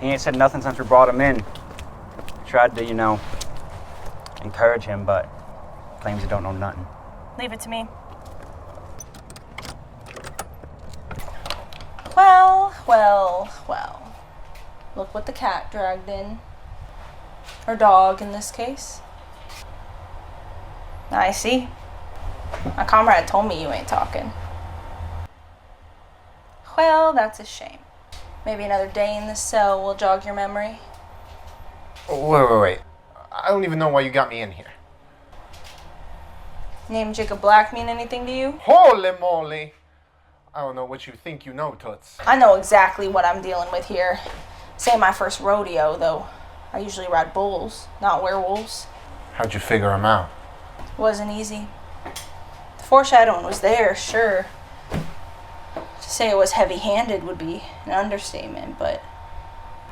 He ain't said nothing since we brought him in. Tried to, encourage him, but claims he don't know nothing. Leave it to me. Well. Look what the cat dragged in. Or dog, in this case. I see. My comrade told me you ain't talking. Well, that's a shame. Maybe another day in the cell will jog your memory. Wait. I don't even know why you got me in here. Name Jacob Black mean anything to you? Holy moly! I don't know what you think you know, Toots. I know exactly what I'm dealing with here. This ain't my first rodeo, though. I usually ride bulls, not werewolves. How'd you figure him out? Wasn't easy. The foreshadowing was there, sure. To say it was heavy-handed would be an understatement, but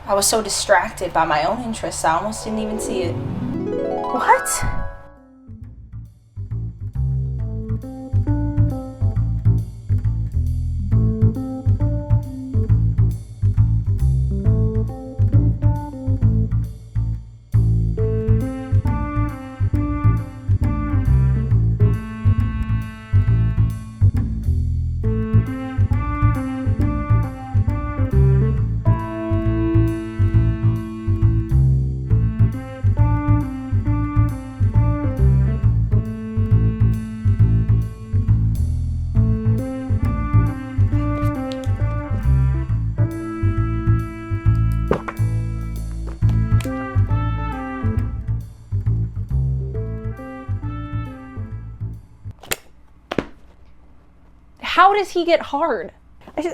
I was so distracted by my own interests, I almost didn't even see it. What? How does he get hard?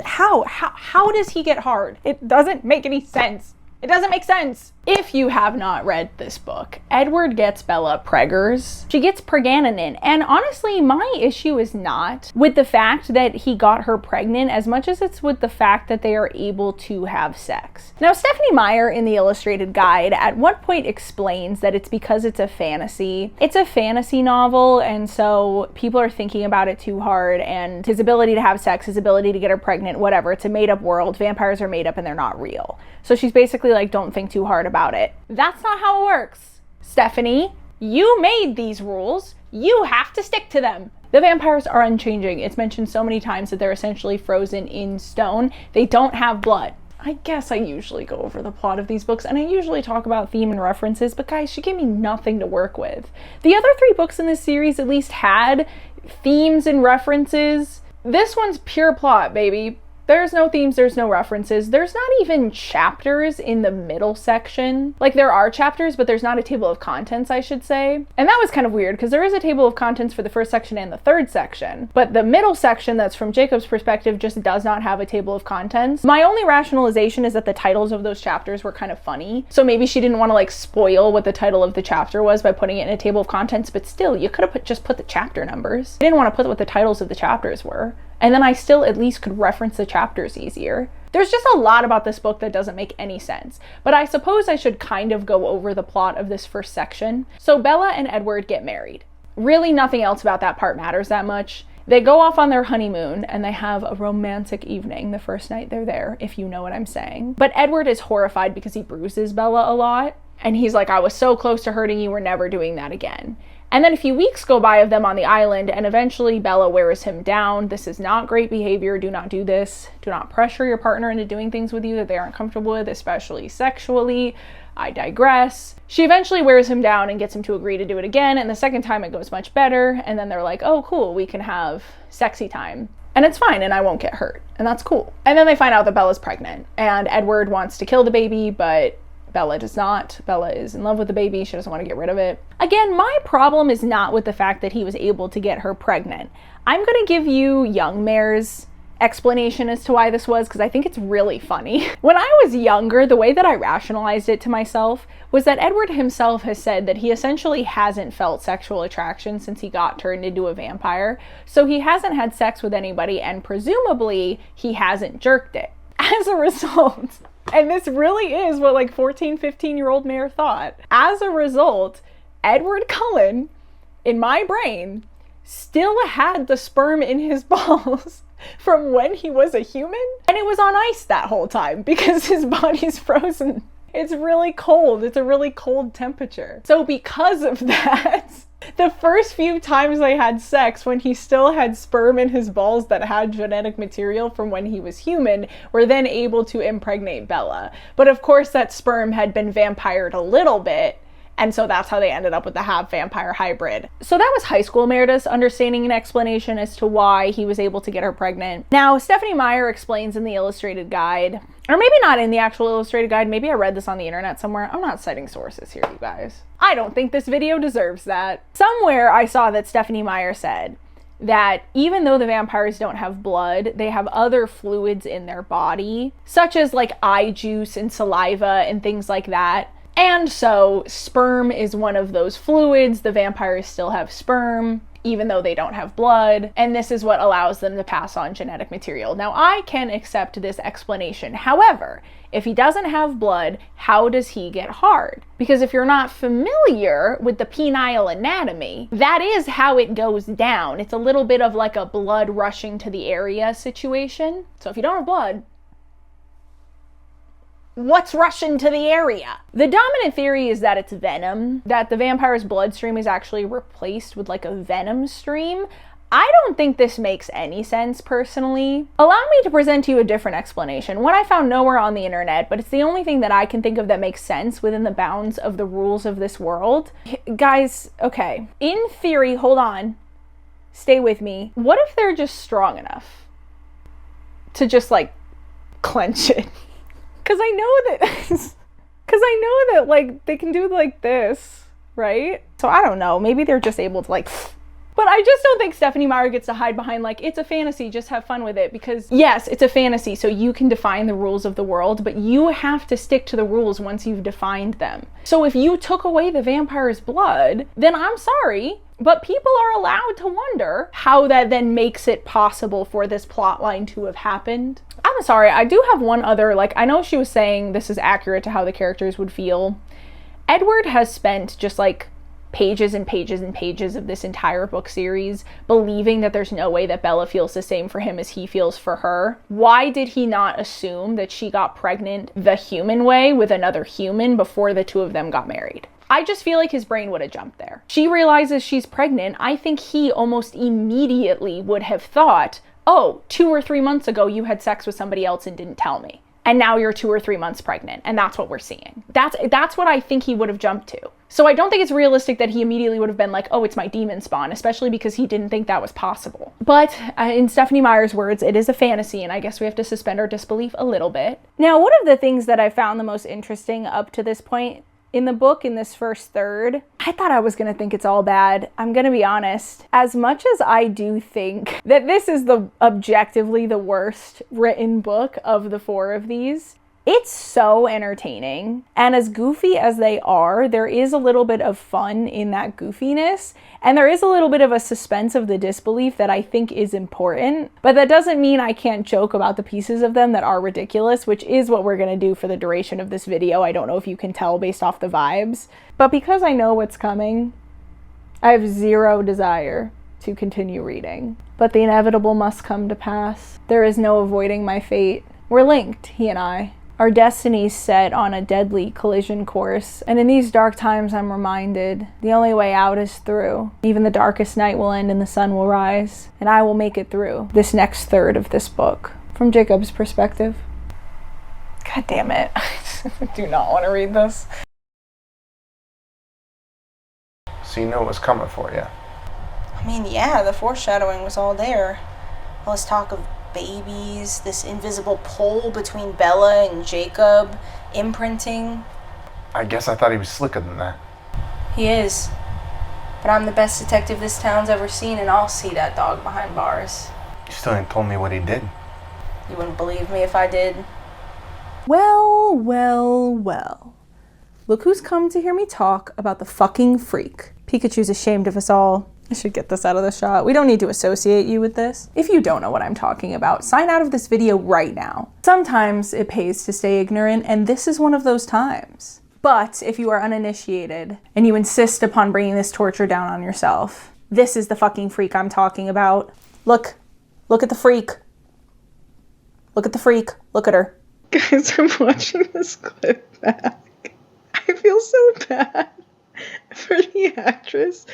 How does he get hard? It doesn't make any sense. It doesn't make sense. If you have not read this book, Edward gets Bella preggers. She gets preganin, and honestly, my issue is not with the fact that he got her pregnant as much as it's with the fact that they are able to have sex. Now, Stephanie Meyer in the Illustrated Guide at one point explains that it's because it's a fantasy. It's a fantasy novel, and so people are thinking about it too hard, and his ability to have sex, his ability to get her pregnant, whatever, it's a made-up world. Vampires are made up and they're not real. So she's basically like, don't think too hard about it. That's not how it works. Stephanie, you made these rules. You have to stick to them. The vampires are unchanging. It's mentioned so many times that they're essentially frozen in stone. They don't have blood. I guess I usually go over the plot of these books and I usually talk about theme and references, but guys, she gave me nothing to work with. The other 3 books in this series at least had themes and references. This one's pure plot, baby. There's no themes, there's no references. There's not even chapters in the middle section. Like, there are chapters, but there's not a table of contents, I should say. And that was kind of weird, because there is a table of contents for the first section and the third section. But the middle section that's from Jacob's perspective just does not have a table of contents. My only rationalization is that the titles of those chapters were kind of funny. So maybe she didn't want to, like, spoil what the title of the chapter was by putting it in a table of contents, but still, you could have just put the chapter numbers. You didn't want to put what the titles of the chapters were. And then I still at least could reference the chapters easier. There's just a lot about this book that doesn't make any sense, but I suppose I should kind of go over the plot of this first section. So Bella and Edward get married. Really nothing else about that part matters that much. They go off on their honeymoon and they have a romantic evening the first night they're there, if you know what I'm saying. But Edward is horrified because he bruises Bella a lot. And he's like, I was so close to hurting you, we're never doing that again. And then a few weeks go by of them on the island, and eventually Bella wears him down. This is not great behavior. Do not do this. Do not pressure your partner into doing things with you that they aren't comfortable with, especially sexually. I digress. She eventually wears him down and gets him to agree to do it again, and the second time it goes much better, and then they're like, oh, cool, we can have sexy time. And it's fine, and I won't get hurt, and that's cool. And then they find out that Bella's pregnant, and Edward wants to kill the baby, but Bella does not. Bella is in love with the baby. She doesn't want to get rid of it. Again, my problem is not with the fact that he was able to get her pregnant. I'm going to give you Young Mare's explanation as to why this was, because I think it's really funny. When I was younger, the way that I rationalized it to myself was that Edward himself has said that he essentially hasn't felt sexual attraction since he got turned into a vampire. So he hasn't had sex with anybody, and presumably he hasn't jerked it. As a result, and this really is what like 14, 15-year-old Mare thought. As a result, Edward Cullen, in my brain, still had the sperm in his balls from when he was a human, and it was on ice that whole time because his body's frozen. It's really cold. It's a really cold temperature. So because of that, the first few times they had sex, when he still had sperm in his balls that had genetic material from when he was human, were then able to impregnate Bella. But of course that sperm had been vampired a little bit, and so that's how they ended up with the half-vampire hybrid. So that was high school Meredith's understanding and explanation as to why he was able to get her pregnant. Now, Stephenie Meyer explains in the illustrated guide, or maybe not in the actual illustrated guide, maybe I read this on the internet somewhere. I'm not citing sources here, you guys. I don't think this video deserves that. Somewhere I saw that Stephenie Meyer said that even though the vampires don't have blood, they have other fluids in their body, such as like eye juice and saliva and things like that. And so sperm is one of those fluids. The vampires still have sperm, even though they don't have blood. And this is what allows them to pass on genetic material. Now, I can accept this explanation. However, if he doesn't have blood, how does he get hard? Because if you're not familiar with the penile anatomy, that is how it goes down. It's a little bit of like a blood rushing to the area situation. So if you don't have blood, what's rushing to the area? The dominant theory is that it's venom, that the vampire's bloodstream is actually replaced with like a venom stream. I don't think this makes any sense personally. Allow me to present to you a different explanation, one I found nowhere on the internet, but it's the only thing that I can think of that makes sense within the bounds of the rules of this world. Guys, okay, in theory, hold on, stay with me. What if they're just strong enough to just like clench it? Because I know that like they can do like this, right? So I don't know, maybe they're just able to like, but I just don't think Stephenie Meyer gets to hide behind like, it's a fantasy, just have fun with it. Because yes, it's a fantasy, so you can define the rules of the world, but you have to stick to the rules once you've defined them. So if you took away the vampire's blood, then I'm sorry, but people are allowed to wonder how that then makes it possible for this plot line to have happened. I'm sorry, I do have one other, like, I know she was saying this is accurate to how the characters would feel. Edward has spent just like pages and pages and pages of this entire book series believing that there's no way that Bella feels the same for him as he feels for her. Why did he not assume that she got pregnant the human way with another human before the two of them got married? I just feel like his brain would have jumped there. She realizes she's pregnant. I think he almost immediately would have thought, oh, 2 or 3 months ago you had sex with somebody else and didn't tell me. And now you're 2 or 3 months pregnant. And that's what we're seeing. That's what I think he would have jumped to. So I don't think it's realistic that he immediately would have been like, oh, it's my demon spawn, especially because he didn't think that was possible. But in Stephenie Meyer's words, it is a fantasy, and I guess we have to suspend our disbelief a little bit. Now, one of the things that I found the most interesting up to this point in the book, in this first third, I thought I was gonna think it's all bad. I'm gonna be honest. As much as I do think that this is objectively the worst written book of the 4 of these, it's so entertaining. And as goofy as they are, there is a little bit of fun in that goofiness. And there is a little bit of a suspense of the disbelief that I think is important. But that doesn't mean I can't joke about the pieces of them that are ridiculous, which is what we're gonna do for the duration of this video. I don't know if you can tell based off the vibes. But because I know what's coming, I have zero desire to continue reading. But the inevitable must come to pass. There is no avoiding my fate. We're linked, he and I. Our destinies set on a deadly collision course, and in these dark times I'm reminded the only way out is through. Even the darkest night will end and the sun will rise, and I will make it through this next third of this book, from Jacob's perspective. God damn it. I do not want to read this. So you knew it was coming for you. I mean, yeah, the foreshadowing was all there. All this talk of babies, this invisible pull between Bella and Jacob, imprinting. I guess I thought he was slicker than that. He is. But I'm the best detective this town's ever seen, and I'll see that dog behind bars. You still ain't told me what he did. You wouldn't believe me if I did. Well, well, well. Look who's come to hear me talk about the fucking freak. Pikachu's ashamed of us all. I should get this out of the shot. We don't need to associate you with this. If you don't know what I'm talking about, sign out of this video right now. Sometimes it pays to stay ignorant, and this is one of those times. But if you are uninitiated and you insist upon bringing this torture down on yourself, This is the fucking freak I'm talking about. Look at the freak. Look at the freak. Look at her. Guys, I'm watching this clip back. I feel so bad for the actress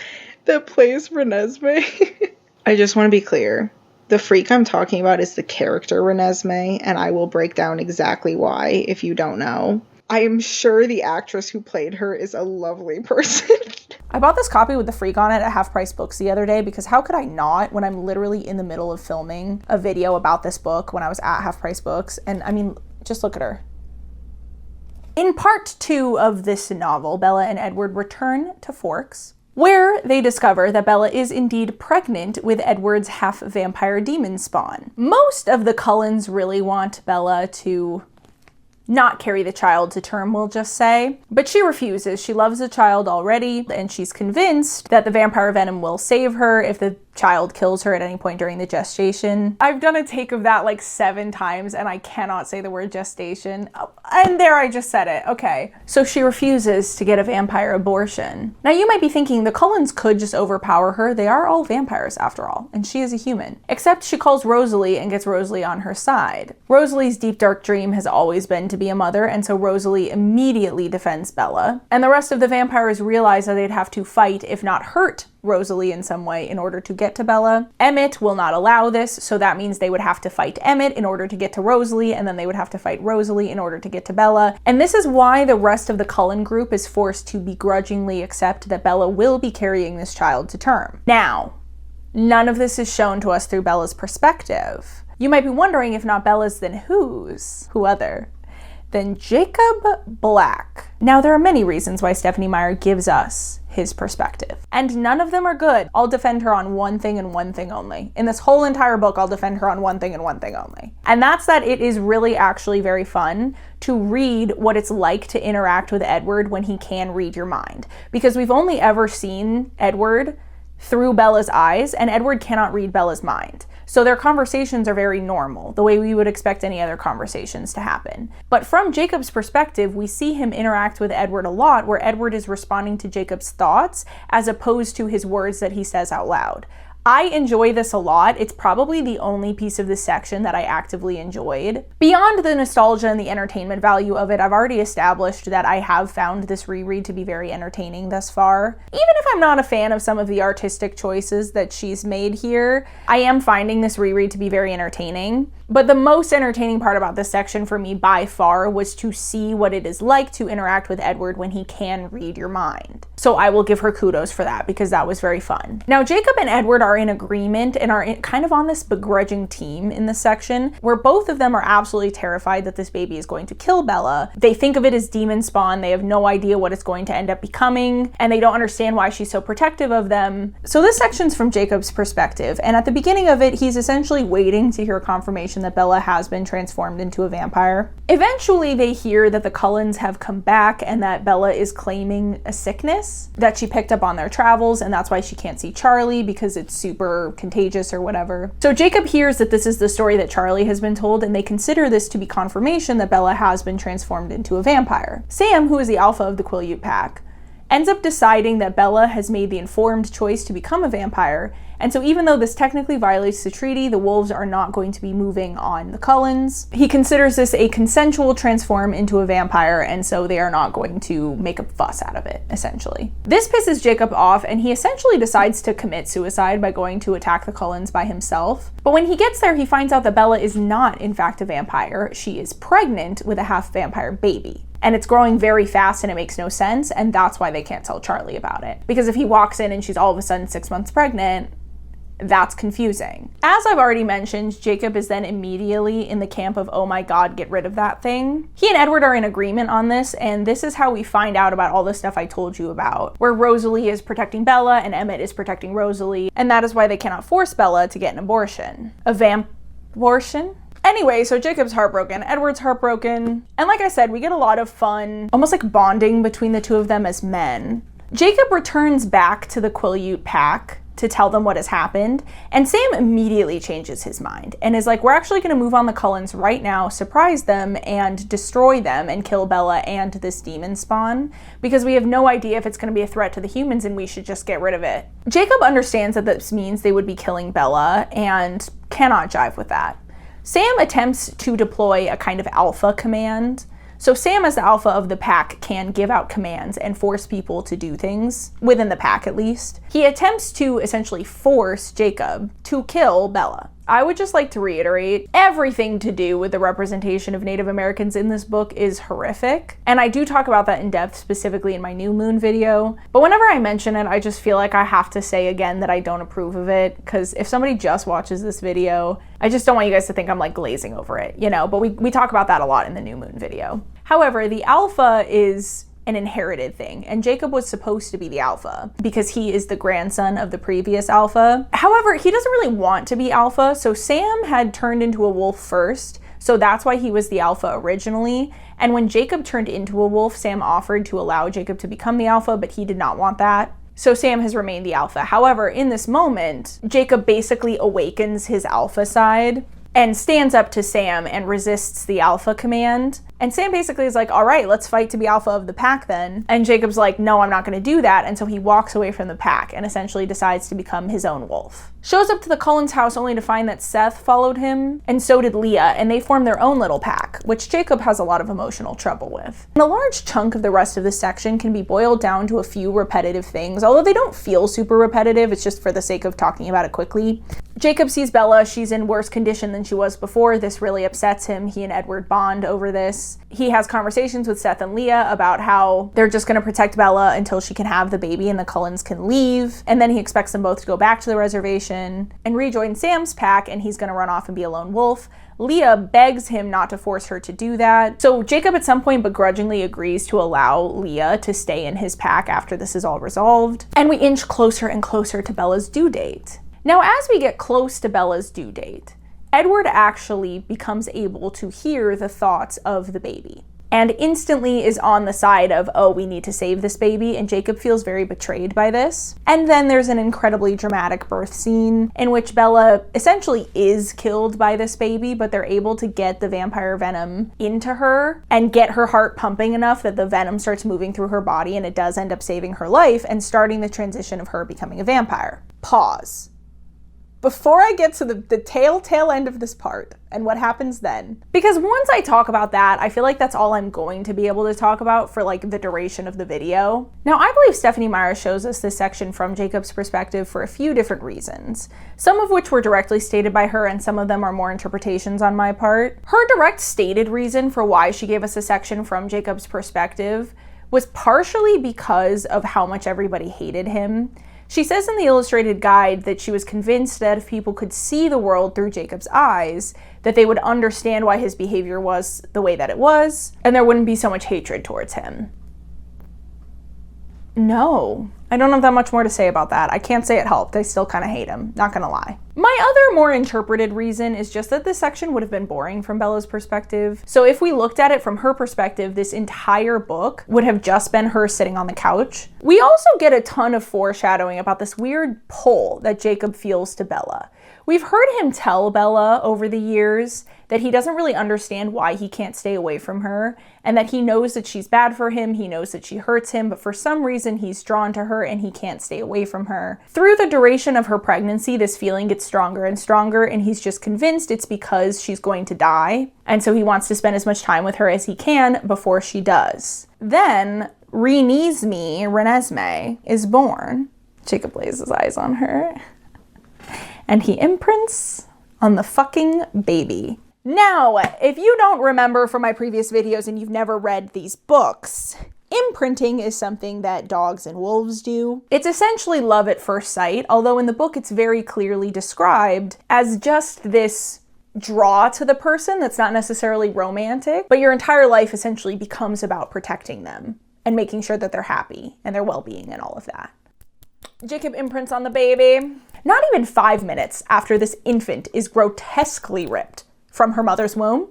that plays Renesmee. I just want to be clear. The freak I'm talking about is the character Renesmee, and I will break down exactly why if you don't know. I am sure the actress who played her is a lovely person. I bought this copy with the freak on it at Half Price Books the other day because how could I not when I'm literally in the middle of filming a video about this book when I was at Half Price Books? And I mean, just look at her. In part 2 of this novel, Bella and Edward return to Forks, where they discover that Bella is indeed pregnant with Edward's half-vampire demon spawn. Most of the Cullens really want Bella to not carry the child to term, we'll just say. But she refuses. She loves the child already, and she's convinced that the vampire venom will save her if the child kills her at any point during the gestation. I've done a take of that like 7 times, and I cannot say the word gestation. Oh, and there I just said it. Okay. So she refuses to get a vampire abortion. Now you might be thinking the Cullens could just overpower her. They are all vampires after all, and she is a human. Except she calls Rosalie and gets Rosalie on her side. Rosalie's deep dark dream has always been to be a mother, and so Rosalie immediately defends Bella. And the rest of the vampires realize that they'd have to fight, if not hurt, Rosalie in some way in order to get to Bella. Emmett will not allow this, so that means they would have to fight Emmett in order to get to Rosalie, and then they would have to fight Rosalie in order to get to Bella. And this is why the rest of the Cullen group is forced to begrudgingly accept that Bella will be carrying this child to term. Now, none of this is shown to us through Bella's perspective. You might be wondering, if not Bella's, then whose? Who other? Then Jacob Black. Now, there are many reasons why Stephenie Meyer gives us his perspective, and none of them are good. I'll defend her on one thing and one thing only. In this whole entire book, I'll defend her on one thing and one thing only. And that's that it is really actually very fun to read what it's like to interact with Edward when he can read your mind. Because we've only ever seen Edward through Bella's eyes, and Edward cannot read Bella's mind. So their conversations are very normal, the way we would expect any other conversations to happen. But from Jacob's perspective, we see him interact with Edward a lot, where Edward is responding to Jacob's thoughts as opposed to his words that he says out loud. I enjoy this a lot. It's probably the only piece of this section that I actively enjoyed. Beyond the nostalgia and the entertainment value of it, I've already established that I have found this reread to be very entertaining thus far. Even if I'm not a fan of some of the artistic choices that she's made here, I am finding this reread to be very entertaining. But the most entertaining part about this section for me by far was to see what it is like to interact with Edward when he can read your mind. So I will give her kudos for that because that was very fun. Now, Jacob and Edward are in agreement and are kind of on this begrudging team in this section where both of them are absolutely terrified that this baby is going to kill Bella. They think of it as demon spawn. They have no idea what it's going to end up becoming, and they don't understand why she's so protective of them. So this section's from Jacob's perspective, and at the beginning of it, he's essentially waiting to hear confirmation that Bella has been transformed into a vampire. Eventually, they hear that the Cullens have come back and that Bella is claiming a sickness that she picked up on their travels, and that's why she can't see Charlie because it's super contagious or whatever. So Jacob hears that this is the story that Charlie has been told, and they consider this to be confirmation that Bella has been transformed into a vampire. Sam, who is the alpha of the Quileute pack, ends up deciding that Bella has made the informed choice to become a vampire, and so even though this technically violates the treaty, the wolves are not going to be moving on the Cullens. He considers this a consensual transform into a vampire, and so they are not going to make a fuss out of it, essentially. This pisses Jacob off, and he essentially decides to commit suicide by going to attack the Cullens by himself. But when he gets there, he finds out that Bella is not, in fact, a vampire. She is pregnant with a half-vampire baby. And it's growing very fast and it makes no sense, and that's why they can't tell Charlie about it. Because if he walks in and she's all of a sudden 6 months pregnant, that's confusing. As I've already mentioned, Jacob is then immediately in the camp of, oh my god, get rid of that thing. He and Edward are in agreement on this, and this is how we find out about all the stuff I told you about, where Rosalie is protecting Bella and Emmett is protecting Rosalie, and that is why they cannot force Bella to get an abortion. A vamp-abortion? Anyway, so Jacob's heartbroken, Edward's heartbroken, and like I said, we get a lot of fun, almost like bonding between the two of them as men. Jacob returns back to the Quileute pack to tell them what has happened. And Sam immediately changes his mind and is like, we're actually going to move on the Cullens right now, surprise them, and destroy them and kill Bella and this demon spawn, because we have no idea if it's going to be a threat to the humans and we should just get rid of it. Jacob understands that this means they would be killing Bella and cannot jive with that. Sam attempts to deploy a kind of alpha command. So Sam, as the alpha of the pack, can give out commands and force people to do things, within the pack at least. He attempts to essentially force Jacob to kill Bella. I would just like to reiterate, everything to do with the representation of Native Americans in this book is horrific. And I do talk about that in depth, specifically in my New Moon video. But whenever I mention it, I just feel like I have to say again that I don't approve of it, because if somebody just watches this video, I just don't want you guys to think I'm like glazing over it, you know, but we talk about that a lot in the New Moon video. However, the alpha is an inherited thing, and Jacob was supposed to be the alpha because he is the grandson of the previous alpha. However, he doesn't really want to be alpha, so Sam had turned into a wolf first, so that's why he was the alpha originally. And when Jacob turned into a wolf, Sam offered to allow Jacob to become the alpha, but he did not want that. So Sam has remained the alpha. However, in this moment, Jacob basically awakens his alpha side and stands up to Sam and resists the alpha command. And Sam basically is like, all right, let's fight to be alpha of the pack then. And Jacob's like, no, I'm not going to do that. And so he walks away from the pack and essentially decides to become his own wolf. Shows up to the Cullens' house only to find that Seth followed him, and so did Leah, and they form their own little pack, which Jacob has a lot of emotional trouble with. And a large chunk of the rest of this section can be boiled down to a few repetitive things, although they don't feel super repetitive, it's just for the sake of talking about it quickly. Jacob sees Bella, she's in worse condition than she was before. This really upsets him. He and Edward bond over this. He has conversations with Seth and Leah about how they're just going to protect Bella until she can have the baby and the Cullens can leave. And then he expects them both to go back to the reservation and rejoin Sam's pack, and he's going to run off and be a lone wolf. Leah begs him not to force her to do that. So Jacob at some point begrudgingly agrees to allow Leah to stay in his pack after this is all resolved. And we inch closer and closer to Bella's due date. Now, as we get close to Bella's due date, Edward actually becomes able to hear the thoughts of the baby and instantly is on the side of, oh, we need to save this baby, and Jacob feels very betrayed by this. And then there's an incredibly dramatic birth scene in which Bella essentially is killed by this baby, but they're able to get the vampire venom into her and get her heart pumping enough that the venom starts moving through her body, and it does end up saving her life and starting the transition of her becoming a vampire. Pause. Before I get to the tail end of this part and what happens then, because once I talk about that, I feel like that's all I'm going to be able to talk about for like the duration of the video. Now, I believe Stephanie Meyer shows us this section from Jacob's perspective for a few different reasons, some of which were directly stated by her and some of them are more interpretations on my part. Her direct stated reason for why she gave us a section from Jacob's perspective was partially because of how much everybody hated him. She says in the illustrated guide that she was convinced that if people could see the world through Jacob's eyes, that they would understand why his behavior was the way that it was, and there wouldn't be so much hatred towards him. No, I don't have that much more to say about that. I can't say it helped. I still kind of hate him, not gonna lie. My other more interpreted reason is just that this section would have been boring from Bella's perspective. So if we looked at it from her perspective, this entire book would have just been her sitting on the couch. We also get a ton of foreshadowing about this weird pull that Jacob feels to Bella. We've heard him tell Bella over the years that he doesn't really understand why he can't stay away from her, and that he knows that she's bad for him, he knows that she hurts him, but for some reason he's drawn to her and he can't stay away from her. Through the duration of her pregnancy, this feeling gets stronger and stronger, and he's just convinced it's because she's going to die, and so he wants to spend as much time with her as he can before she does. Then, Renesmee is born. Jacob lays his eyes on her, and he imprints on the fucking baby. Now, if you don't remember from my previous videos and you've never read these books, imprinting is something that dogs and wolves do. It's essentially love at first sight, although in the book it's very clearly described as just this draw to the person that's not necessarily romantic, but your entire life essentially becomes about protecting them and making sure that they're happy and their well-being and all of that. Jacob imprints on the baby. Not even 5 minutes after this infant is grotesquely ripped from her mother's womb,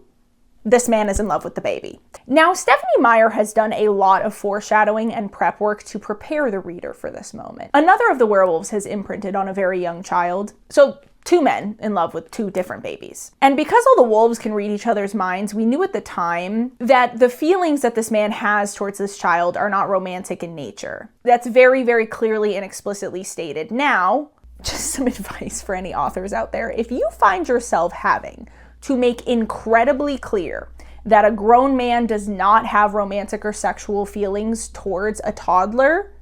this man is in love with the baby. Now, Stephanie Meyer has done a lot of foreshadowing and prep work to prepare the reader for this moment. Another of the werewolves has imprinted on a very young child. So 2 men in love with 2 different babies. And because all the wolves can read each other's minds, we knew at the time that the feelings that this man has towards this child are not romantic in nature. That's very, very clearly and explicitly stated. Now, just some advice for any authors out there. If you find yourself having to make incredibly clear that a grown man does not have romantic or sexual feelings towards a toddler,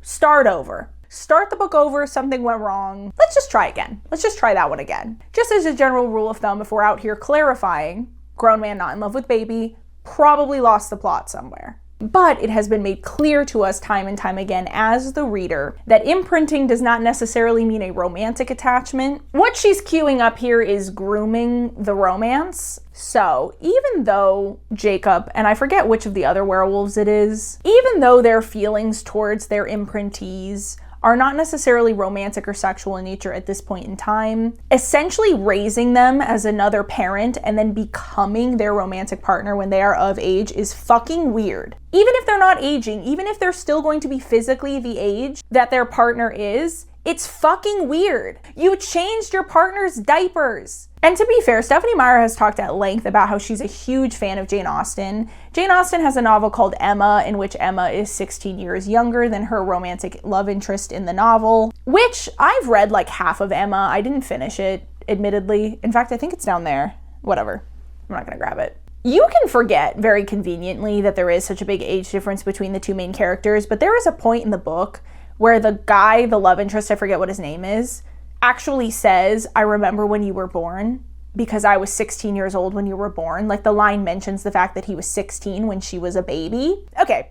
start over. Start the book over, something went wrong. Let's just try again. Let's just try that one again. Just as a general rule of thumb, if we're out here clarifying, grown man not in love with baby, probably lost the plot somewhere. But it has been made clear to us time and time again as the reader that imprinting does not necessarily mean a romantic attachment. What she's queuing up here is grooming the romance. So even though Jacob, and I forget which of the other werewolves it is, even though their feelings towards their imprintees are not necessarily romantic or sexual in nature at this point in time, essentially raising them as another parent and then becoming their romantic partner when they are of age is fucking weird. Even if they're not aging, even if they're still going to be physically the age that their partner is, it's fucking weird. You changed your partner's diapers. And to be fair, Stephanie Meyer has talked at length about how she's a huge fan of Jane Austen. Jane Austen has a novel called Emma, in which Emma is 16 years younger than her romantic love interest in the novel, which I've read like half of Emma. I didn't finish it, admittedly. In fact, I think it's down there. Whatever. I'm not gonna grab it. You can forget very conveniently that there is such a big age difference between the 2 main characters, but there is a point in the book where the guy, the love interest, I forget what his name is, actually says, "I remember when you were born because I was 16 years old when you were born." Like the line mentions the fact that he was 16 when she was a baby. Okay.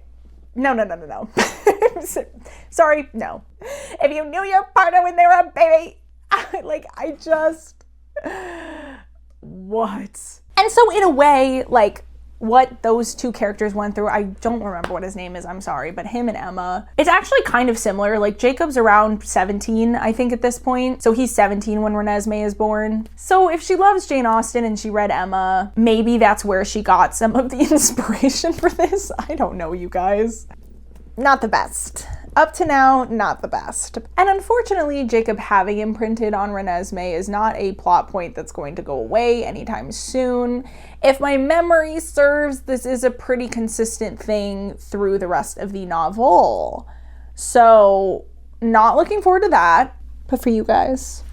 No. Sorry, no. If you knew your partner when they were a baby, what? And so in a way, like, what those 2 characters went through, I don't remember what his name is, I'm sorry, but him and Emma, it's actually kind of similar. Like Jacob's around 17, I think, at this point. So he's 17 when Renesmee is born. So if she loves Jane Austen and she read Emma, maybe that's where she got some of the inspiration for this. I don't know, you guys. Not the best. Up to now, not the best. And unfortunately, Jacob having imprinted on Renesmee is not a plot point that's going to go away anytime soon. If my memory serves, this is a pretty consistent thing through the rest of the novel. So, not looking forward to that. But for you guys,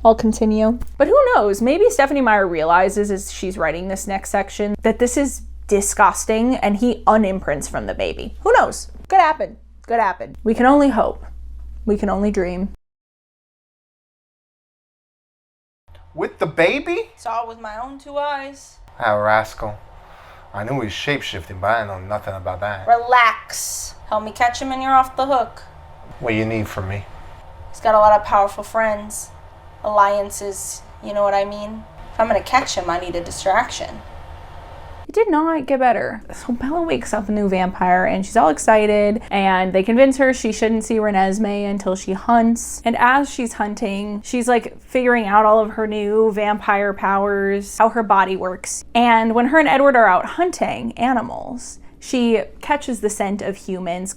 I'll continue. But who knows? Maybe Stephanie Meyer realizes as she's writing this next section that this is disgusting and he unimprints from the baby. Who knows? Could happen. Could happen. We can only hope. We can only dream. With the baby? Saw it with my own 2 eyes. Ah, rascal. I knew he was shape-shifting, but I didn't know nothing about that. Relax. Help me catch him and you're off the hook. What do you need from me? He's got a lot of powerful friends. Alliances, you know what I mean? If I'm gonna catch him, I need a distraction. It did not get better. So Bella wakes up a new vampire and she's all excited and they convince her she shouldn't see Renesmee until she hunts. And as she's hunting, she's like figuring out all of her new vampire powers, how her body works. And when her and Edward are out hunting animals, she catches the scent of humans,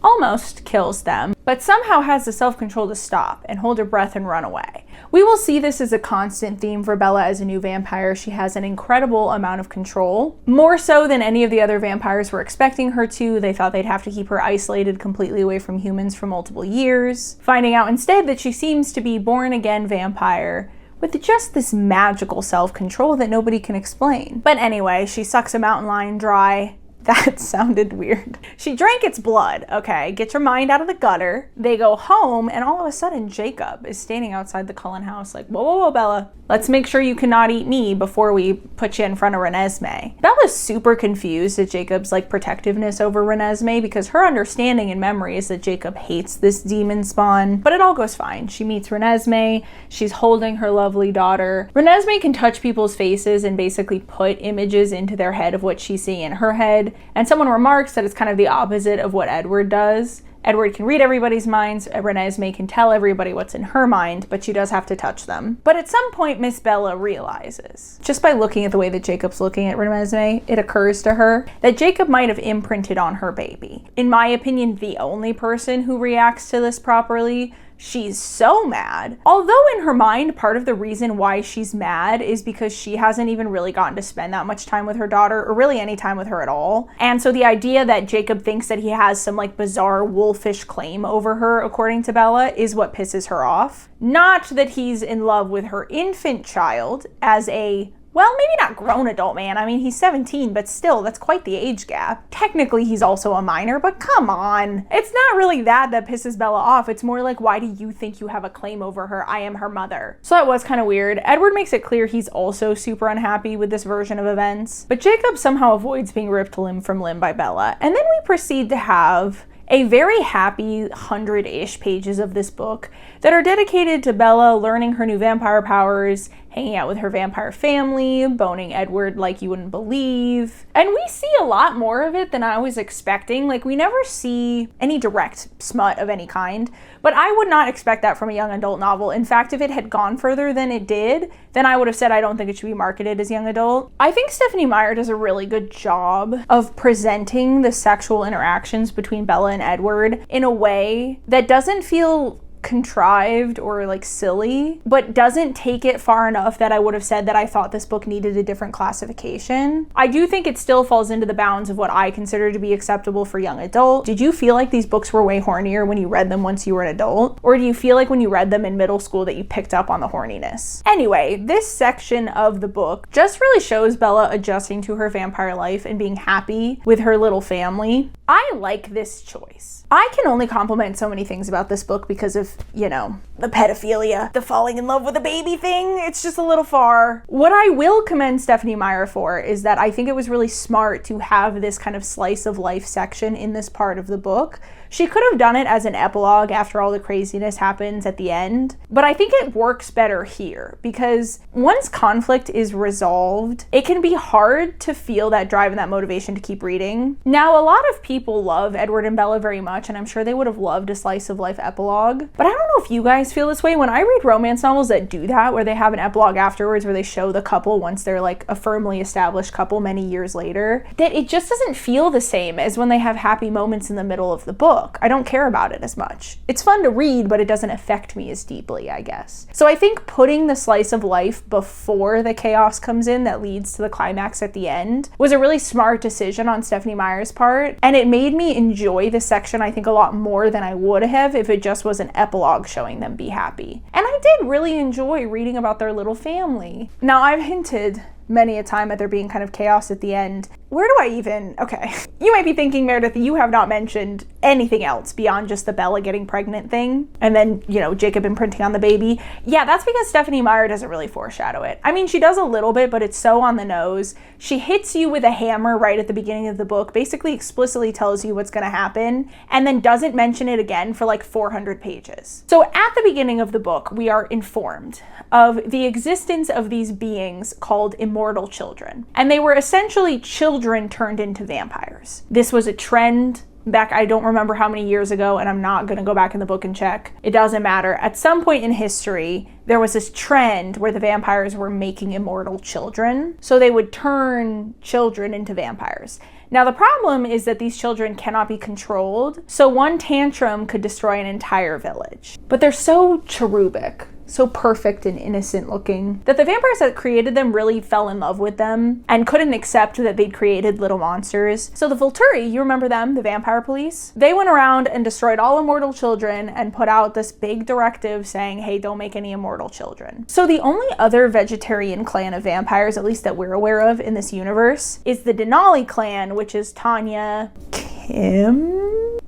almost kills them, but somehow has the self-control to stop and hold her breath and run away. We will see this as a constant theme for Bella as a new vampire. She has an incredible amount of control, more so than any of the other vampires were expecting her to. They thought they'd have to keep her isolated completely away from humans for multiple years, finding out instead that she seems to be born-again vampire with just this magical self-control that nobody can explain. But anyway, she sucks a mountain lion dry. That sounded weird. She drank its blood. Okay, get your mind out of the gutter. They go home, and all of a sudden, Jacob is standing outside the Cullen house like, whoa, Bella. Let's make sure you cannot eat me before we put you in front of Renesmee. Bella's super confused at Jacob's protectiveness over Renesmee because her understanding and memory is that Jacob hates this demon spawn, but it all goes fine. She meets Renesmee. She's holding her lovely daughter. Renesmee can touch people's faces and basically put images into their head of what she's seeing in her head. And someone remarks that it's kind of the opposite of what Edward does. Edward can read everybody's minds. Renesmee can tell everybody what's in her mind, but she does have to touch them. But at some point, Miss Bella realizes, just by looking at the way that Jacob's looking at Renesmee, it occurs to her that Jacob might have imprinted on her baby. In my opinion, the only person who reacts to this properly. She's so mad. Although in her mind, part of the reason why she's mad is because she hasn't even really gotten to spend that much time with her daughter, or really any time with her at all. And so the idea that Jacob thinks that he has some like bizarre wolfish claim over her, according to Bella, is what pisses her off. Not that he's in love with her infant child as a, well, maybe not grown adult man. I mean, he's 17, but still, that's quite the age gap. Technically, he's also a minor, but come on. It's not really that pisses Bella off. It's more like, why do you think you have a claim over her? I am her mother. So that was kind of weird. Edward makes it clear he's also super unhappy with this version of events, but Jacob somehow avoids being ripped limb from limb by Bella. And then we proceed to have a very happy 100-ish pages of this book that are dedicated to Bella learning her new vampire powers, hanging out with her vampire family, boning Edward like you wouldn't believe. And we see a lot more of it than I was expecting. Like, we never see any direct smut of any kind, but I would not expect that from a young adult novel. In fact, if it had gone further than it did, then I would have said I don't think it should be marketed as young adult. I think Stephenie Meyer does a really good job of presenting the sexual interactions between Bella and Edward in a way that doesn't feel contrived or like silly, but doesn't take it far enough that I would have said that I thought this book needed a different classification. I do think it still falls into the bounds of what I consider to be acceptable for young adult. Did you feel like these books were way hornier when you read them once you were an adult? Or do you feel like when you read them in middle school that you picked up on the horniness? Anyway, this section of the book just really shows Bella adjusting to her vampire life and being happy with her little family. I like this choice. I can only compliment so many things about this book because of, you know, the pedophilia, the falling in love with a baby thing. It's just a little far. What I will commend Stephenie Meyer for is that I think it was really smart to have this kind of slice of life section in this part of the book. She could have done it as an epilogue after all the craziness happens at the end, but I think it works better here because once conflict is resolved, it can be hard to feel that drive and that motivation to keep reading. Now, a lot of people love Edward and Bella very much, and I'm sure they would have loved a slice of life epilogue, but I don't know if you guys feel this way. When I read romance novels that do that, where they have an epilogue afterwards, where they show the couple once they're like a firmly established couple many years later, that it just doesn't feel the same as when they have happy moments in the middle of the book. I don't care about it as much. It's fun to read, but it doesn't affect me as deeply, I guess. So I think putting the slice of life before the chaos comes in that leads to the climax at the end was a really smart decision on Stephenie Meyer's part, and it made me enjoy this section, I think, a lot more than I would have if it just was an epilogue showing them be happy. And I did really enjoy reading about their little family. Now, I've hinted many a time at there being kind of chaos at the end. Where do I even, okay. You might be thinking, Meredith, you have not mentioned anything else beyond just the Bella getting pregnant thing, and then, you know, Jacob imprinting on the baby. Yeah, that's because Stephenie Meyer doesn't really foreshadow it. I mean, she does a little bit, but it's so on the nose. She hits you with a hammer right at the beginning of the book, basically explicitly tells you what's gonna happen, and then doesn't mention it again for like 400 pages. So at the beginning of the book, we are informed of the existence of these beings called immortal children, and they were essentially children turned into vampires. This was a trend back, I don't remember how many years ago, and I'm not gonna go back in the book and check. It doesn't matter. At some point in history, there was this trend where the vampires were making immortal children, so they would turn children into vampires. Now, the problem is that these children cannot be controlled, so one tantrum could destroy an entire village. But they're so cherubic, so perfect and innocent looking, that the vampires that created them really fell in love with them and couldn't accept that they'd created little monsters. So the Volturi, you remember them, the vampire police? They went around and destroyed all immortal children and put out this big directive saying, hey, don't make any immortal children. So the only other vegetarian clan of vampires, at least that we're aware of in this universe, is the Denali clan, which is Tanya, Kim,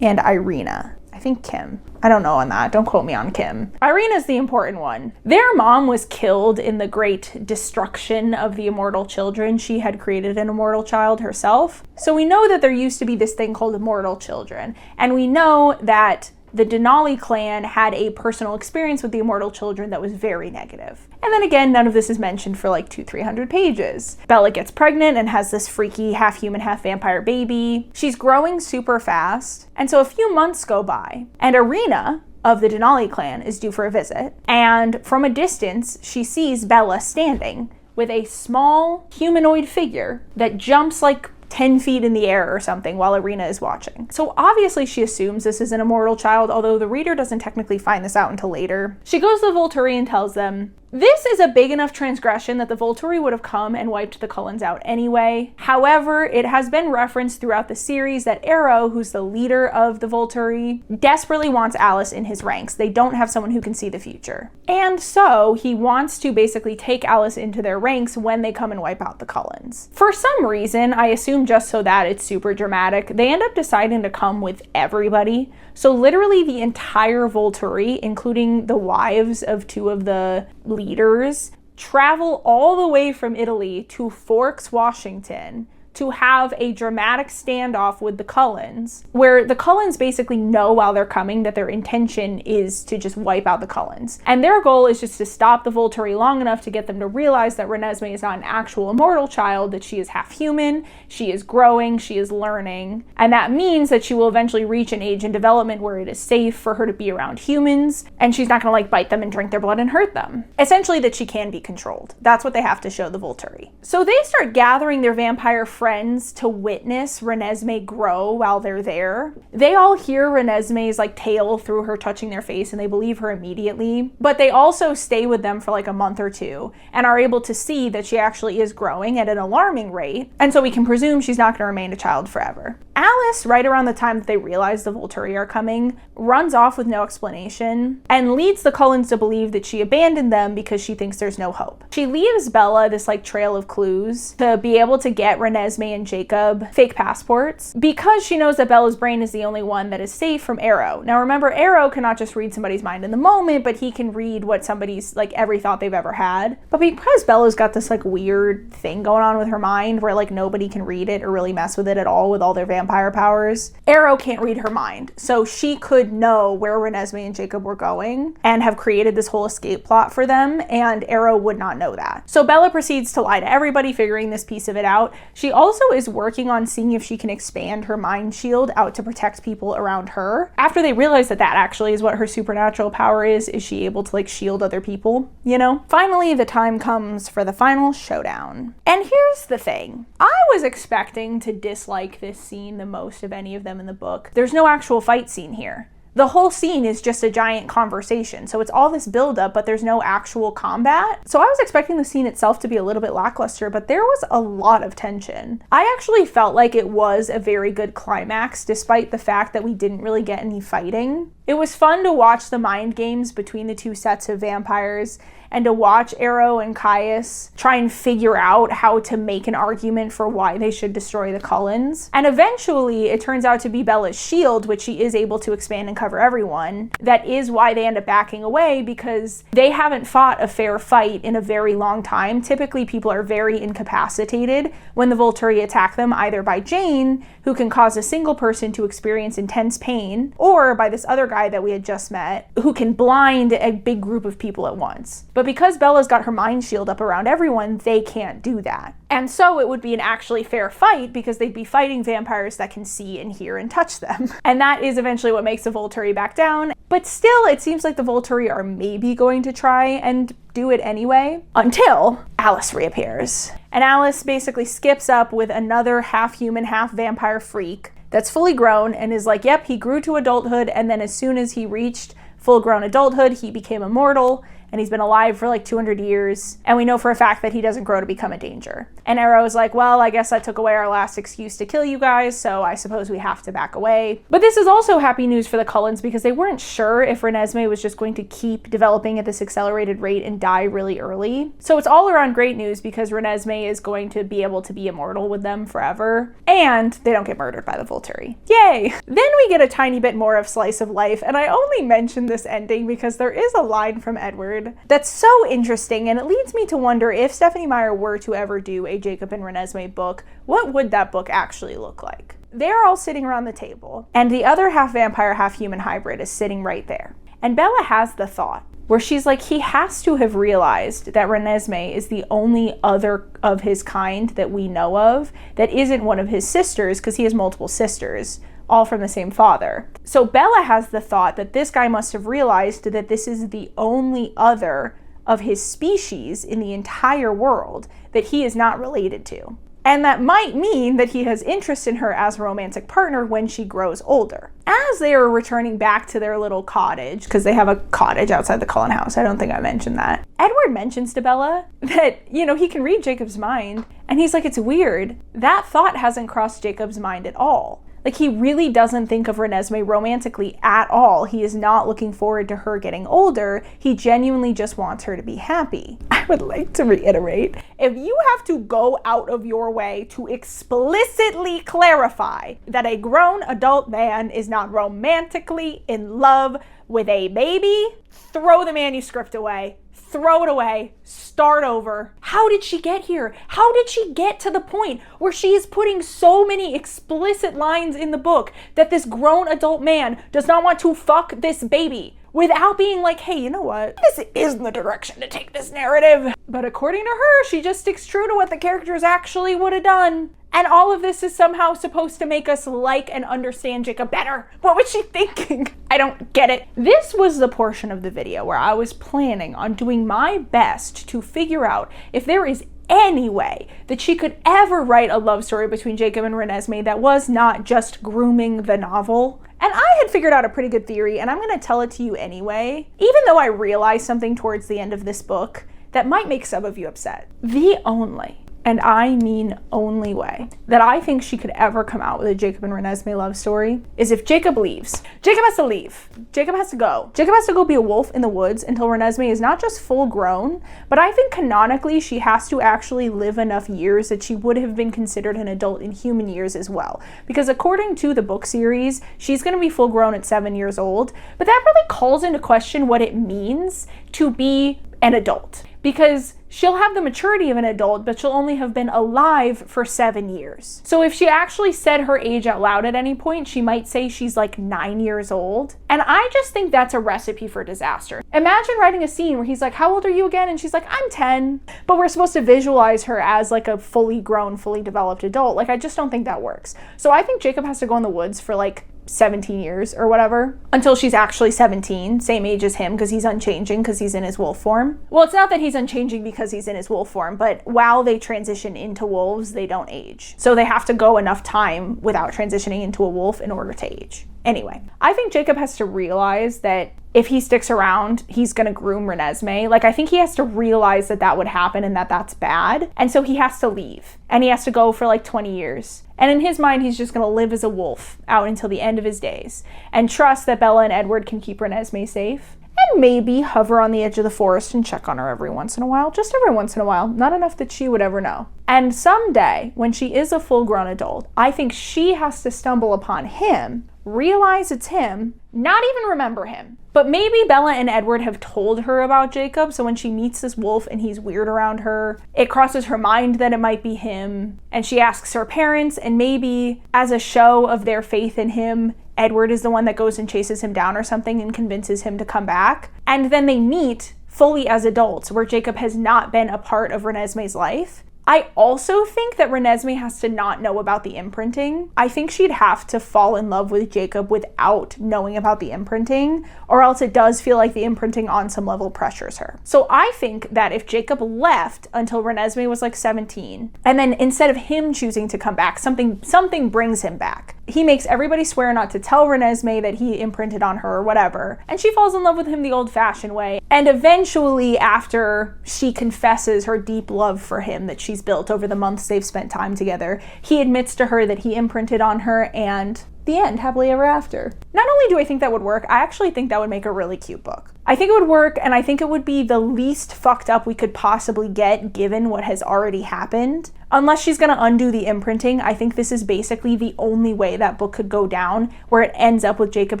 and Irina. I think Kim. I don't know on that. Don't quote me on Kim. Irina's the important one. Their mom was killed in the great destruction of the immortal children. She had created an immortal child herself. So we know that there used to be this thing called immortal children. And we know that the Denali clan had a personal experience with the immortal children that was very negative. And then again, none of this is mentioned for like 200-300 pages. Bella gets pregnant and has this freaky half-human, half-vampire baby. She's growing super fast. And so a few months go by, and Irina of the Denali clan is due for a visit. And from a distance, she sees Bella standing with a small humanoid figure that jumps like 10 feet in the air or something while Irina is watching. So obviously she assumes this is an immortal child, although the reader doesn't technically find this out until later. She goes to the Volturi and tells them, this is a big enough transgression that the Volturi would have come and wiped the Cullens out anyway. However, it has been referenced throughout the series that Arrow, who's the leader of the Volturi, desperately wants Alice in his ranks. They don't have someone who can see the future. And so he wants to basically take Alice into their ranks when they come and wipe out the Cullens. For some reason, I assume just so that it's super dramatic, they end up deciding to come with everybody. So literally the entire Volturi, including the wives of two of the leaders, travel all the way from Italy to Forks, Washington, to have a dramatic standoff with the Cullens, where the Cullens basically know while they're coming that their intention is to just wipe out the Cullens. And their goal is just to stop the Volturi long enough to get them to realize that Renesmee is not an actual immortal child, that she is half human, she is growing, she is learning, and that means that she will eventually reach an age in development where it is safe for her to be around humans, and she's not gonna like bite them and drink their blood and hurt them. Essentially that she can be controlled. That's what they have to show the Volturi. So they start gathering their vampire friends to witness Renesmee grow while they're there. They all hear Renesmee's like tale through her touching their face and they believe her immediately, but they also stay with them for like a month or two and are able to see that she actually is growing at an alarming rate, and so we can presume she's not going to remain a child forever. Alice, right around the time that they realize the Volturi are coming, runs off with no explanation and leads the Cullens to believe that she abandoned them because she thinks there's no hope. She leaves Bella this like trail of clues to be able to get Renesmee and Jacob fake passports because she knows that Bella's brain is the only one that is safe from Arrow. Now remember, Arrow cannot just read somebody's mind in the moment, but he can read what somebody's like every thought they've ever had. But because Bella's got this like weird thing going on with her mind where like nobody can read it or really mess with it at all with all their vampire powers, Arrow can't read her mind. So she could know where Renesmee and Jacob were going and have created this whole escape plot for them, and Arrow would not know that. So Bella proceeds to lie to everybody, figuring this piece of it out. She also is working on seeing if she can expand her mind shield out to protect people around her. After they realize that that actually is what her supernatural power is she able to like shield other people, you know? Finally, the time comes for the final showdown. And here's the thing. I was expecting to dislike this scene the most of any of them in the book. There's no actual fight scene here. The whole scene is just a giant conversation. So it's all this buildup, but there's no actual combat. So I was expecting the scene itself to be a little bit lackluster, but there was a lot of tension. I actually felt like it was a very good climax, despite the fact that we didn't really get any fighting. It was fun to watch the mind games between the two sets of vampires and to watch Arrow and Caius try and figure out how to make an argument for why they should destroy the Cullens. And eventually it turns out to be Bella's shield, which she is able to expand and cover everyone. That is why they end up backing away, because they haven't fought a fair fight in a very long time. Typically people are very incapacitated when the Volturi attack them, either by Jane, who can cause a single person to experience intense pain, or by this other guy that we had just met, who can blind a big group of people at once. But because Bella's got her mind shield up around everyone, they can't do that. And so it would be an actually fair fight because they'd be fighting vampires that can see and hear and touch them. And that is eventually what makes the Volturi back down. But still, it seems like the Volturi are maybe going to try and do it anyway, until Alice reappears. And Alice basically skips up with another half-human, half-vampire freak that's fully grown and is like, yep, he grew to adulthood, and then as soon as he reached full-grown adulthood, he became immortal, and he's been alive for like 200 years, and we know for a fact that he doesn't grow to become a danger. And Arrow's like, well, I guess that took away our last excuse to kill you guys, so I suppose we have to back away. But this is also happy news for the Cullens because they weren't sure if Renesmee was just going to keep developing at this accelerated rate and die really early. So it's all around great news because Renesmee is going to be able to be immortal with them forever, and they don't get murdered by the Volturi. Yay! Then we get a tiny bit more of slice of life, and I only mention this ending because there is a line from Edward that's so interesting, and it leads me to wonder if Stephenie Meyer were to ever do a Jacob and Renesmee book, what would that book actually look like? they're all sitting around the table, and the other half vampire, half human hybrid is sitting right there. And Bella has the thought where she's like, he has to have realized that Renesmee is the only other of his kind that we know of that isn't one of his sisters, because he has multiple sisters, all from the same father. So Bella has the thought that this guy must have realized that this is the only other of his species in the entire world that he is not related to. And that might mean that he has interest in her as a romantic partner when she grows older. As they are returning back to their little cottage, because they have a cottage outside the Cullen house, I don't think I mentioned that, Edward mentions to Bella that, he can read Jacob's mind, and he's like, it's weird. That thought hasn't crossed Jacob's mind at all. Like, he really doesn't think of Renesmee romantically at all. He is not looking forward to her getting older. He genuinely just wants her to be happy. I would like to reiterate, if you have to go out of your way to explicitly clarify that a grown adult man is not romantically in love with a baby, throw the manuscript away. Throw it away, start over. How did she get here? How did she get to the point where she is putting so many explicit lines in the book that this grown adult man does not want to fuck this baby without being like, hey, you know what? This isn't the direction to take this narrative. But according to her, she just sticks true to what the characters actually would have done. And all of this is somehow supposed to make us like and understand Jacob better. What was she thinking? I don't get it. This was the portion of the video where I was planning on doing my best to figure out if there is any way that she could ever write a love story between Jacob and Renesmee that was not just grooming the novel. And I had figured out a pretty good theory, and I'm going to tell it to you anyway, even though I realized something towards the end of this book that might make some of you upset. The only, and I mean only way, that I think she could ever come out with a Jacob and Renesmee love story is if Jacob leaves. Jacob has to leave. Jacob has to go. Jacob has to go be a wolf in the woods until Renesmee is not just full grown, but I think canonically she has to actually live enough years that she would have been considered an adult in human years as well. Because according to the book series, she's going to be full grown at 7 years old, but that really calls into question what it means to be an adult. Because she'll have the maturity of an adult, but she'll only have been alive for 7 years. So if she actually said her age out loud at any point, she might say she's like 9 years old. And I just think that's a recipe for disaster. Imagine writing a scene where he's like, how old are you again? And she's like, I'm 10. But we're supposed to visualize her as like a fully grown, fully developed adult. Like, I just don't think that works. So I think Jacob has to go in the woods for like 17 years or whatever until she's actually 17, same age as him, because he's unchanging because he's in his wolf form. Well, it's not that he's unchanging because he's in his wolf form, but while they transition into wolves, they don't age. So they have to go enough time without transitioning into a wolf in order to age. Anyway, I think Jacob has to realize that if he sticks around, he's gonna groom Renesmee. Like, I think he has to realize that that would happen and that that's bad. And so he has to leave. And he has to go for like 20 years. And in his mind, he's just gonna live as a wolf out until the end of his days. And trust that Bella and Edward can keep Renesmee safe. And maybe hover on the edge of the forest and check on her every once in a while. Just every once in a while. Not enough that she would ever know. And someday, when she is a full-grown adult, I think she has to stumble upon him, realize it's him, not even remember him. But maybe Bella and Edward have told her about Jacob, so when she meets this wolf and he's weird around her, it crosses her mind that it might be him, and she asks her parents, and maybe as a show of their faith in him, Edward is the one that goes and chases him down or something and convinces him to come back. And then they meet fully as adults, where Jacob has not been a part of Renesmee's life. I also think that Renesmee has to not know about the imprinting. I think she'd have to fall in love with Jacob without knowing about the imprinting, or else it does feel like the imprinting on some level pressures her. So I think that if Jacob left until Renesmee was like 17, and then instead of him choosing to come back, something brings him back. He makes everybody swear not to tell Renesmee that he imprinted on her or whatever, and she falls in love with him the old-fashioned way. And eventually, after she confesses her deep love for him that she's built over the months they've spent time together, he admits to her that he imprinted on her, and the end, happily ever after. Not only do I think that would work, I actually think that would make a really cute book. I think it would work, and I think it would be the least fucked up we could possibly get given what has already happened. Unless she's gonna undo the imprinting, I think this is basically the only way that book could go down, where it ends up with Jacob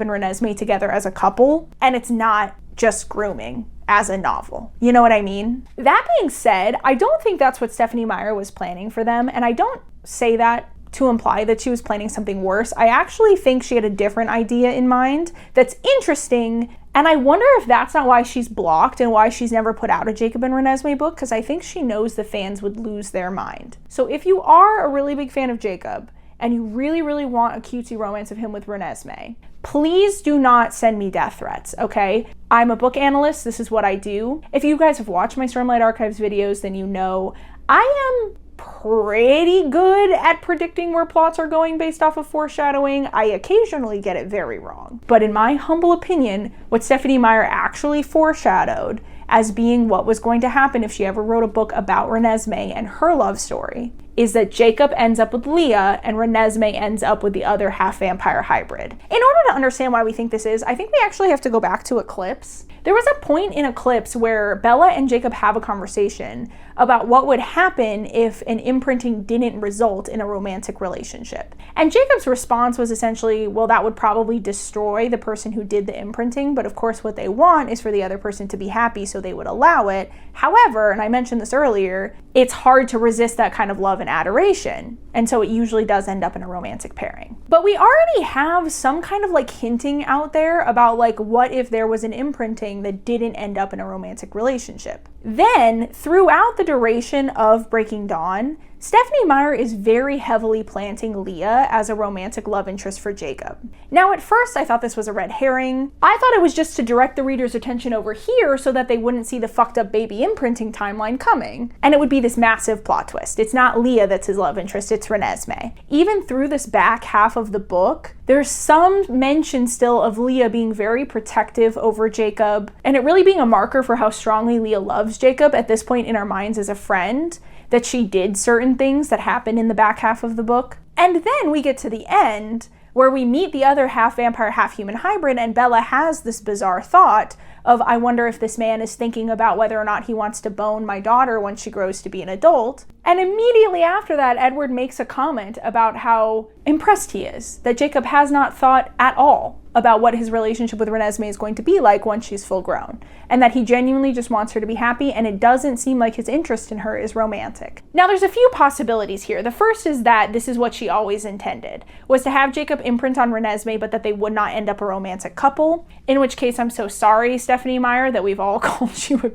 and Renesmee together as a couple, and it's not just grooming as a novel. You know what I mean? That being said, I don't think that's what Stephenie Meyer was planning for them, and I don't say that to imply that she was planning something worse. I actually think she had a different idea in mind that's interesting, and I wonder if that's not why she's blocked and why she's never put out a Jacob and Renesmee book, because I think she knows the fans would lose their mind. So if you are a really big fan of Jacob, and you really, really want a cutesy romance of him with Renesmee, please do not send me death threats, okay? I'm a book analyst. This is what I do. If you guys have watched my Stormlight Archives videos, then you know I am pretty good at predicting where plots are going based off of foreshadowing. I occasionally get it very wrong. But in my humble opinion, what Stephenie Meyer actually foreshadowed as being what was going to happen if she ever wrote a book about Renesmee and her love story is that Jacob ends up with Leah and Renesmee ends up with the other half-vampire hybrid. In order to understand why we think this is, I think we actually have to go back to Eclipse. There was a point in Eclipse where Bella and Jacob have a conversation about what would happen if an imprinting didn't result in a romantic relationship. And Jacob's response was essentially, well, that would probably destroy the person who did the imprinting, but of course what they want is for the other person to be happy, so they would allow it. However, and I mentioned this earlier, it's hard to resist that kind of love and adoration, and so it usually does end up in a romantic pairing. But we already have some kind of like hinting out there about like what if there was an imprinting that didn't end up in a romantic relationship. Then, throughout the duration of Breaking Dawn, Stephenie Meyer is very heavily planting Leah as a romantic love interest for Jacob. Now, at first, I thought this was a red herring. I thought it was just to direct the reader's attention over here so that they wouldn't see the fucked up baby imprinting timeline coming. And it would be this massive plot twist. It's not Leah that's his love interest, it's Renesmee. Even through this back half of the book, there's some mention still of Leah being very protective over Jacob, and it really being a marker for how strongly Leah loves Jacob at this point in our minds as a friend, that she did certain things that happened in the back half of the book. And then we get to the end where we meet the other half vampire, half human hybrid, and Bella has this bizarre thought of, I wonder if this man is thinking about whether or not he wants to bone my daughter when she grows to be an adult. And immediately after that, Edward makes a comment about how impressed he is, that Jacob has not thought at all about what his relationship with Renesmee is going to be like once she's full grown, and that he genuinely just wants her to be happy, and it doesn't seem like his interest in her is romantic. Now, there's a few possibilities here. The first is that this is what she always intended, was to have Jacob imprint on Renesmee, but that they would not end up a romantic couple, in which case I'm so sorry, Stephenie Meyer, that we've all called you a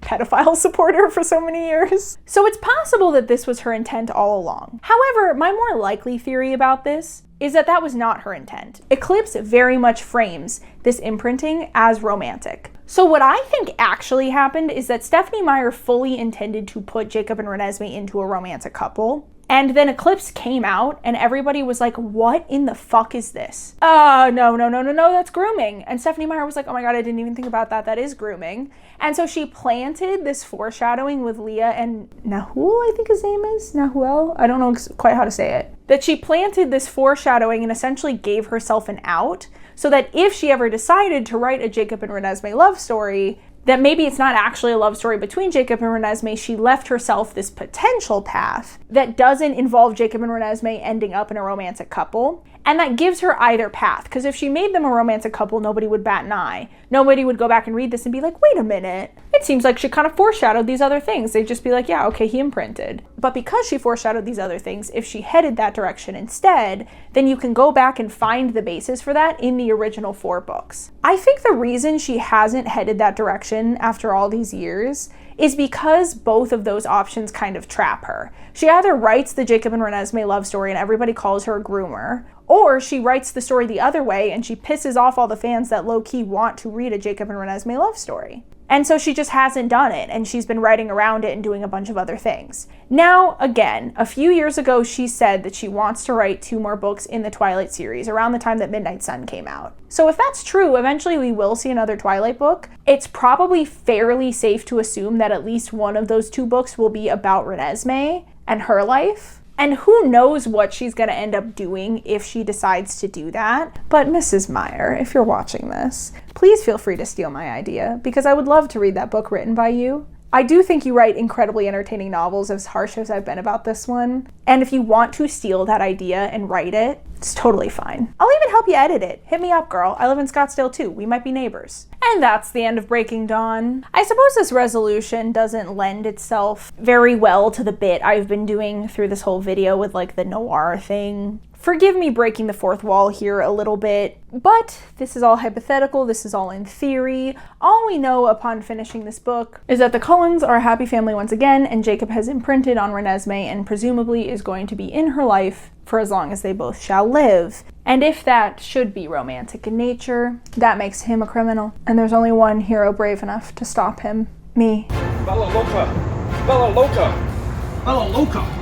pedophile supporter for so many years. So it's possible that this was her intent all along. However, my more likely theory about this is that that was not her intent. Eclipse very much frames this imprinting as romantic. So what I think actually happened is that Stephenie Meyer fully intended to put Jacob and Renesmee into a romantic couple. And then Eclipse came out and everybody was like, what in the fuck is this? No, that's grooming. And Stephenie Meyer was like, oh my God, I didn't even think about that. That is grooming. And so she planted this foreshadowing with Leah and Nahul, I think his name is, Nahuel? I don't know quite how to say it. That she planted this foreshadowing and essentially gave herself an out so that if she ever decided to write a Jacob and Renesmee love story, that maybe it's not actually a love story between Jacob and Renesmee, she left herself this potential path that doesn't involve Jacob and Renesmee ending up in a romantic couple. And that gives her either path, because if she made them a romantic couple, nobody would bat an eye. Nobody would go back and read this and be like, wait a minute, it seems like she kind of foreshadowed these other things. They'd just be like, yeah, okay, he imprinted. But because she foreshadowed these other things, if she headed that direction instead, then you can go back and find the basis for that in the original 4 books. I think the reason she hasn't headed that direction after all these years is because both of those options kind of trap her. She either writes the Jacob and Renesmee love story and everybody calls her a groomer, or she writes the story the other way and she pisses off all the fans that low-key want to read a Jacob and Renesmee love story. And so she just hasn't done it, and she's been writing around it and doing a bunch of other things. Now, again, a few years ago, she said that she wants to write 2 more books in the Twilight series around the time that Midnight Sun came out. So if that's true, eventually we will see another Twilight book. It's probably fairly safe to assume that at least one of those 2 books will be about Renesmee and her life. And who knows what she's going to end up doing if she decides to do that. But Mrs. Meyer, if you're watching this, please feel free to steal my idea, because I would love to read that book written by you. I do think you write incredibly entertaining novels, as harsh as I've been about this one. And if you want to steal that idea and write it, it's totally fine. I'll even help you edit it. Hit me up, girl. I live in Scottsdale too. We might be neighbors. And that's the end of Breaking Dawn. I suppose this resolution doesn't lend itself very well to the bit I've been doing through this whole video with like the noir thing. Forgive me breaking the fourth wall here a little bit, but this is all hypothetical, this is all in theory. All we know upon finishing this book is that the Cullens are a happy family once again, and Jacob has imprinted on Renesmee and presumably is going to be in her life for as long as they both shall live. And if that should be romantic in nature, that makes him a criminal. And there's only one hero brave enough to stop him. Me. Bella Loca! Bella Loca! Bella Loca!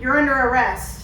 You're under arrest.